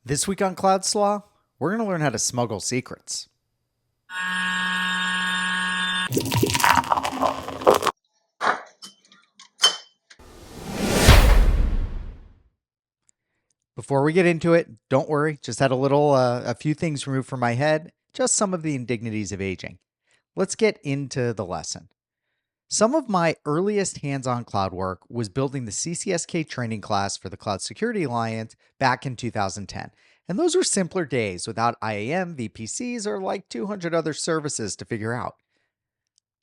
This week on Cloud Slaw, we're going to learn how to smuggle secrets. Before we get into it, don't worry, just had a few things removed from my head, just some of the indignities of aging. Let's get into the lesson. Some of my earliest hands on cloud work was building the CCSK training class for the Cloud Security Alliance back in 2010. And those were simpler days without IAM, VPCs, or like 200 other services to figure out.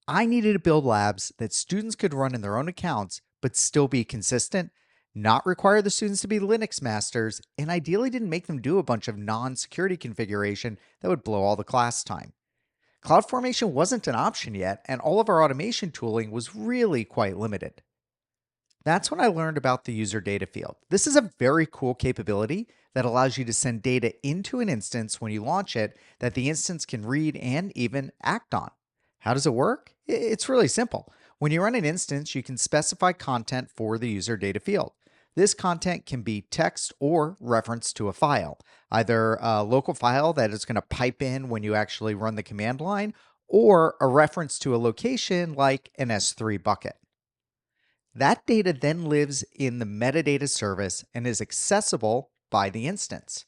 I needed to build labs that students could run in their own accounts, but still be consistent, not require the students to be Linux masters, and ideally didn't make them do a bunch of non security configuration that would blow all the class time. CloudFormation wasn't an option yet, and all of our automation tooling was really quite limited. That's when I learned about the user data field. This is a very cool capability that allows you to send data into an instance when you launch it that the instance can read and even act on. How does it work? It's really simple. When you run an instance, you can specify content for the user data field. This content can be text or reference to a file, either a local file that is going to pipe in when you actually run the command line, or a reference to a location like an S3 bucket. That data then lives in the metadata service and is accessible by the instance.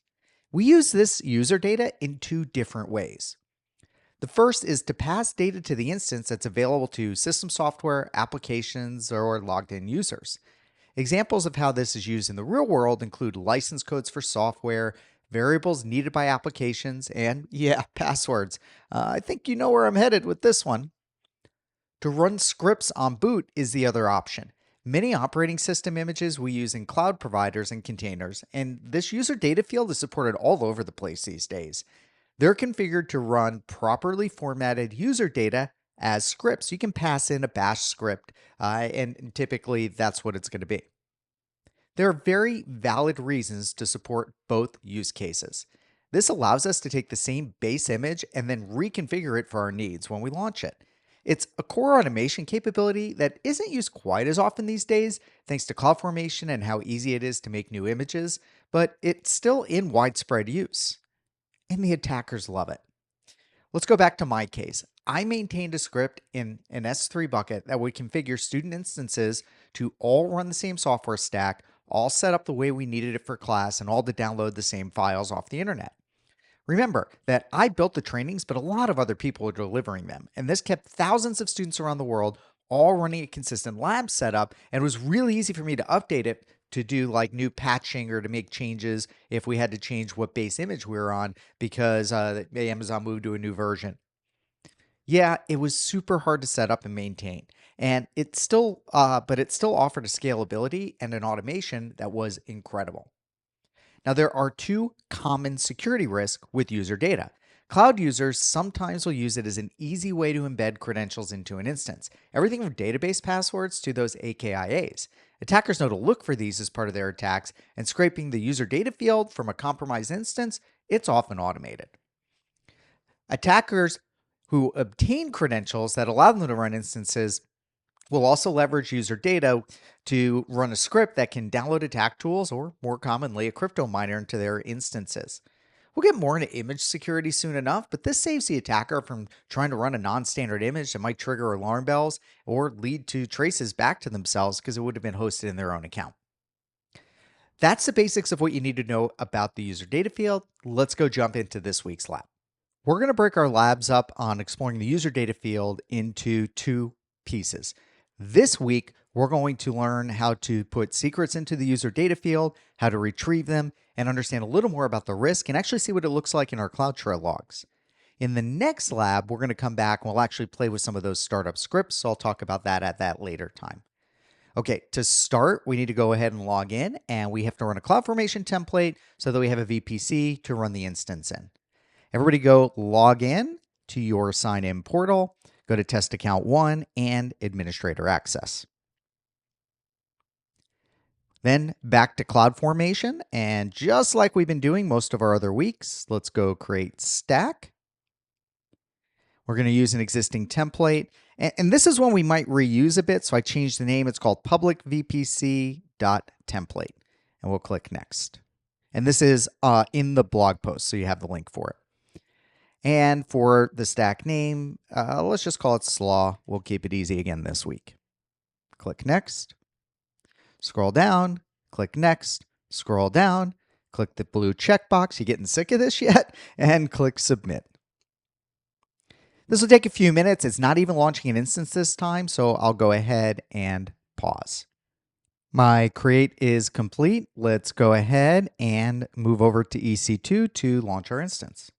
We use this user data in two different ways. The first is to pass data to the instance that's available to system software, applications, or logged in users. Examples of how this is used in the real world include license codes for software, variables needed by applications, and yeah, passwords. I think you know where I'm headed with this one. To run scripts on boot is the other option. Many operating system images we use in cloud providers and containers, and this user data field is supported all over the place these days. They're configured to run properly formatted user data as scripts. You can pass in a bash script, and typically that's what it's going to be. There are very valid reasons to support both use cases. This allows us to take the same base image and then reconfigure it for our needs when we launch it. It's a core automation capability that isn't used quite as often these days, thanks to CloudFormation and how easy it is to make new images, but it's still in widespread use. And the attackers love it. Let's go back to my case. I maintained a script in an S3 bucket that would configure student instances to all run the same software stack, all set up the way we needed it for class, and all to download the same files off the internet. Remember that I built the trainings, but a lot of other people were delivering them, and this kept thousands of students around the world all running a consistent lab setup, and it was really easy for me to update it to do like new patching or to make changes if we had to change what base image we were on because Amazon moved to a new version. Yeah, it was super hard to set up and maintain, and but it still offered a scalability and an automation that was incredible. Now, there are two common security risks with user data. Cloud users sometimes will use it as an easy way to embed credentials into an instance, everything from database passwords to those AKIAs. Attackers know to look for these as part of their attacks, and scraping the user data field from a compromised instance, it's often automated. Attackers who obtain credentials that allow them to run instances will also leverage user data to run a script that can download attack tools or, more commonly, a crypto miner into their instances. We'll get more into image security soon enough, but this saves the attacker from trying to run a non-standard image that might trigger alarm bells or lead to traces back to themselves because it would have been hosted in their own account. That's the basics of what you need to know about the user data field. Let's go jump into this week's lab. We're going to break our labs up on exploring the user data field into two pieces. This week, we're going to learn how to put secrets into the user data field, how to retrieve them, and understand a little more about the risk and actually see what it looks like in our CloudTrail logs. In the next lab, we're going to come back and we'll actually play with some of those startup scripts, so I'll talk about that at that later time. Okay, to start, we need to go ahead and log in, and we have to run a CloudFormation template so that we have a VPC to run the instance in. Everybody go log in to your sign-in portal, go to test account 1 and administrator access. Then back to CloudFormation, and just like we've been doing most of our other weeks, let's go create stack. We're going to use an existing template, and this is one we might reuse a bit, so I changed the name. It's called public VPC.template, and we'll click next. And this is in the blog post, so you have the link for it. And for the stack name, let's just call it S.L.A.W. We'll keep it easy again this week. Click Next. Scroll down. Click Next. Scroll down. Click the blue checkbox. You getting sick of this yet? And click Submit. This will take a few minutes. It's not even launching an instance this time, so I'll go ahead and pause. My create is complete. Let's go ahead and move over to EC2 to launch our instance.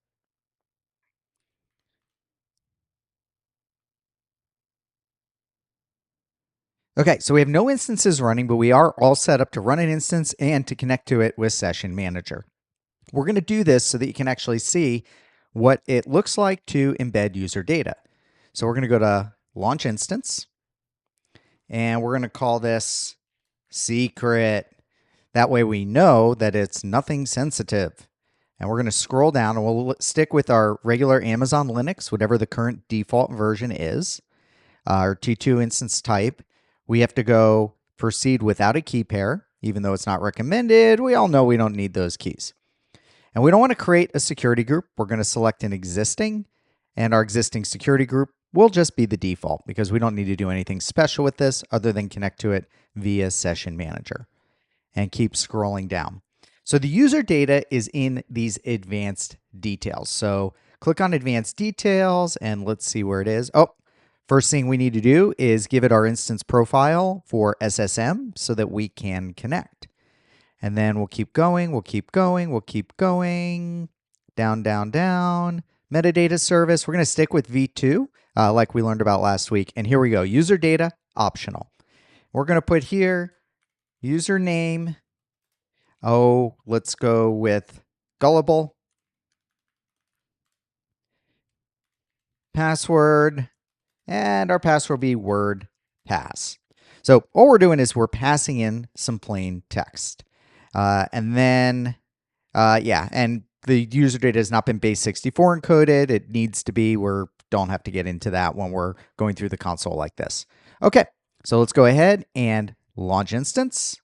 Okay, so we have no instances running, but we are all set up to run an instance and to connect to it with Session Manager. We're going to do this so that you can actually see what it looks like to embed user data. So we're going to go to Launch Instance, and we're going to call this Secret. That way we know that it's nothing sensitive. And we're going to scroll down, and we'll stick with our regular Amazon Linux, whatever the current default version is, our T2 instance type. We have to go proceed without a key pair, even though it's not recommended. We all know we don't need those keys. And we don't want to create a security group. We're going to select an existing, and our existing security group will just be the default because we don't need to do anything special with this other than connect to it via Session Manager. And keep scrolling down. So the user data is in these advanced details. So click on advanced details and let's see where it is. Oh, first thing we need to do is give it our instance profile for SSM so that we can connect. And then we'll keep going, we'll keep going, we'll keep going, down, down, down. Metadata service, we're going to stick with V2 like we learned about last week. And here we go, user data, optional. We're going to put here username. Oh, let's go with gullible. Password. And our password will be word pass. So all we're doing is we're passing in some plain text. And then, and the user data has not been base64 encoded. It needs to be. We don't have to get into that when we're going through the console like this. Okay, so let's go ahead and launch instance.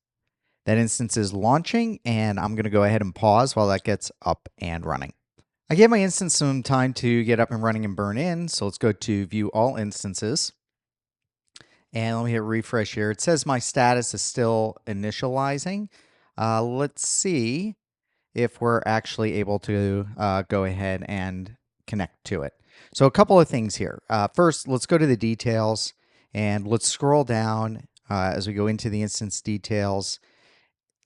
That instance is launching, and I'm going to go ahead and pause while that gets up and running. I gave my instance some time to get up and running and burn in, so let's go to View All Instances. And let me hit refresh here. It says my status is still initializing. Let's see if we're actually able to go ahead and connect to it. So a couple of things here. First, let's go to the details, and let's scroll down as we go into the instance details,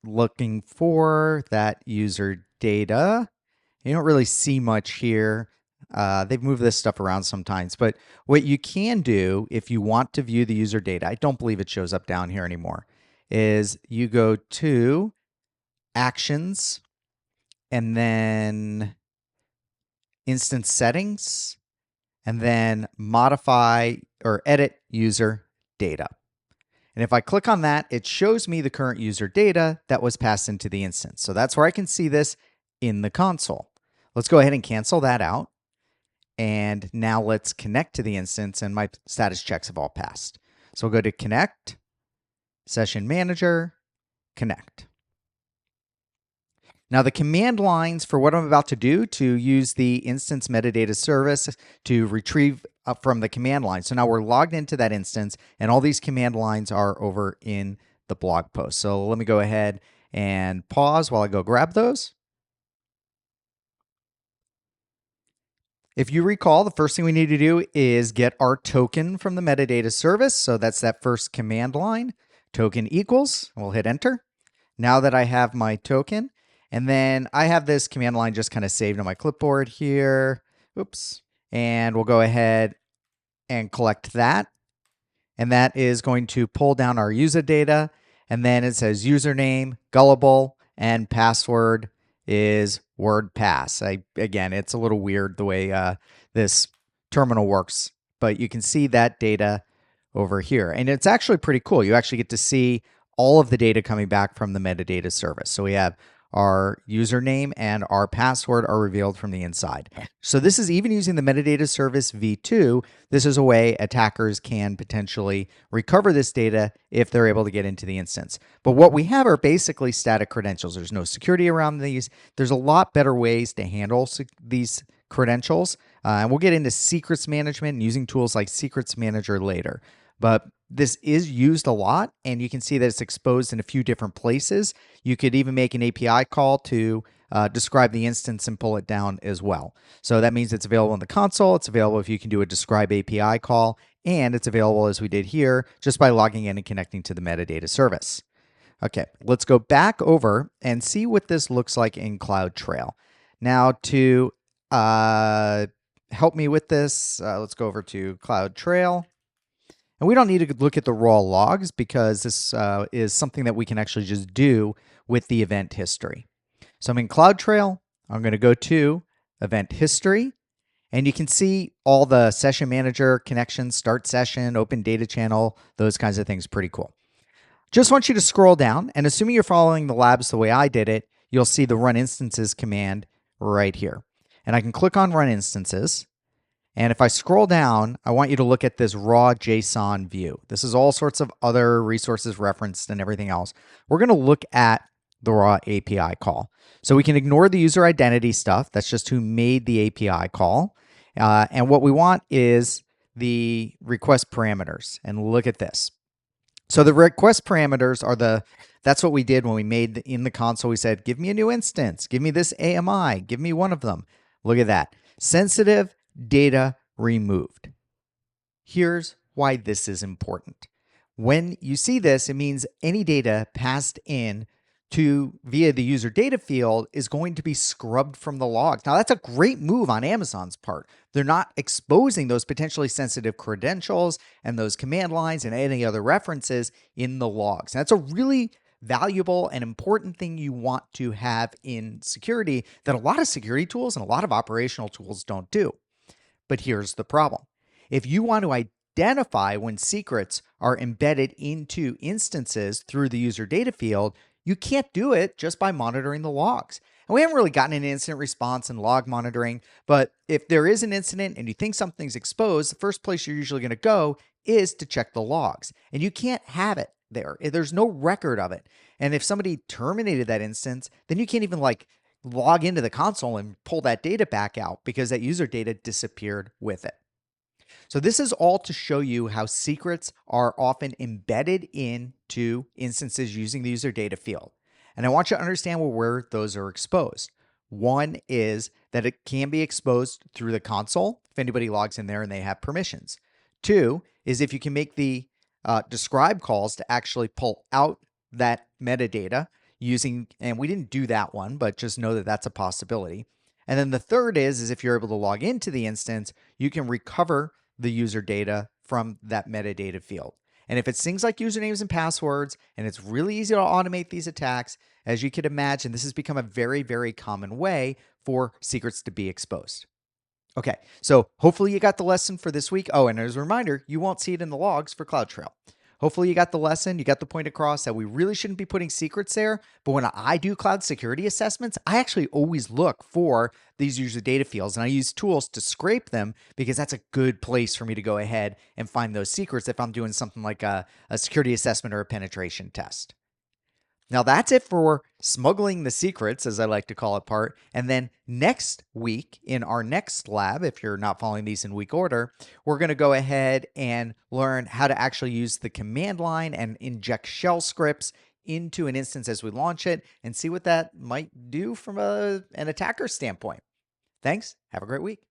looking for that user data. You don't really see much here. They've moved this stuff around sometimes, but what you can do if you want to view the user data, I don't believe it shows up down here anymore, is you go to Actions and then Instance Settings and then Modify or Edit User Data. And if I click on that, it shows me the current user data that was passed into the instance. So that's where I can see this in the console. Let's go ahead and cancel that out. And now let's connect to the instance, and my status checks have all passed. So we'll go to Connect, Session Manager, Connect. Now the command lines for what I'm about to do to use the instance metadata service to retrieve from the command line. So now we're logged into that instance, and all these command lines are over in the blog post. So let me go ahead and pause while I go grab those. If you recall, the first thing we need to do is get our token from the metadata service. So that's that first command line, token equals, we'll hit enter. Now that I have my token, and then I have this command line just kind of saved on my clipboard here. Oops. And we'll go ahead and collect that. And that is going to pull down our user data. And then it says username, gullible, and password is word pass. Again, it's a little weird the way this terminal works, but you can see that data over here. And it's actually pretty cool. You actually get to see all of the data coming back from the metadata service. So we have our username and our password are revealed from the inside. So this is even using the metadata service v2. This is a way attackers can potentially recover this data if they're able to get into the instance. But what we have are basically static credentials. There's no security around these. There's a lot better ways to handle these credentials. And we'll get into secrets management and using tools like Secrets Manager later. But this is used a lot, and you can see that it's exposed in a few different places. You could even make an API call to describe the instance and pull it down as well. So that means it's available in the console. It's available if you can do a describe API call, and it's available as we did here just by logging in and connecting to the metadata service. Okay, let's go back over and see what this looks like in CloudTrail. Now to help me with this, let's go over to CloudTrail. And we don't need to look at the raw logs because this is something that we can actually just do with the event history. So I'm in CloudTrail. I'm going to go to event history. And you can see all the session manager connections, start session, open data channel, those kinds of things. Pretty cool. Just want you to scroll down. And assuming you're following the labs the way I did it, you'll see the run instances command right here. And I can click on run instances. And if I scroll down, I want you to look at this raw JSON view. This is all sorts of other resources referenced and everything else. We're going to look at the raw API call. So we can ignore the user identity stuff. That's just who made the API call. And what we want is the request parameters. And look at this. So the request parameters are that's what we did when we made in the console. We said, give me a new instance. Give me this AMI. Give me one of them. Look at that. Sensitive data removed. Here's why this is important. When you see this, it means any data passed in via the user data field is going to be scrubbed from the logs. Now, that's a great move on Amazon's part. They're not exposing those potentially sensitive credentials and those command lines and any other references in the logs. And that's a really valuable and important thing you want to have in security that a lot of security tools and a lot of operational tools don't do. But here's the problem. If you want to identify when secrets are embedded into instances through the user data field, you can't do it just by monitoring the logs. And we haven't really gotten an incident response and log monitoring, but if there is an incident and you think something's exposed, the first place you're usually going to go is to check the logs. And you can't have it there. There's no record of it. And if somebody terminated that instance, then you can't even log into the console and pull that data back out because that user data disappeared with it. So this is all to show you how secrets are often embedded into instances using the user data field. And I want you to understand where those are exposed. One is that it can be exposed through the console if anybody logs in there and they have permissions. Two is if you can make the describe calls to actually pull out that metadata and we didn't do that one, but just know that that's a possibility. And then the third is if you're able to log into the instance, you can recover the user data from that metadata field. And if it's things like usernames and passwords, and it's really easy to automate these attacks, as you can imagine, this has become a very, very common way for secrets to be exposed. Okay, so hopefully you got the lesson for this week. Oh, and as a reminder, you won't see it in the logs for CloudTrail. Hopefully you got the lesson, you got the point across that we really shouldn't be putting secrets there. But when I do cloud security assessments, I actually always look for these user data fields and I use tools to scrape them because that's a good place for me to go ahead and find those secrets if I'm doing something like a security assessment or a penetration test. Now that's it for smuggling the secrets, as I like to call it part. And then next week in our next lab, if you're not following these in week order, we're going to go ahead and learn how to actually use the command line and inject shell scripts into an instance as we launch it and see what that might do from an attacker standpoint. Thanks. Have a great week.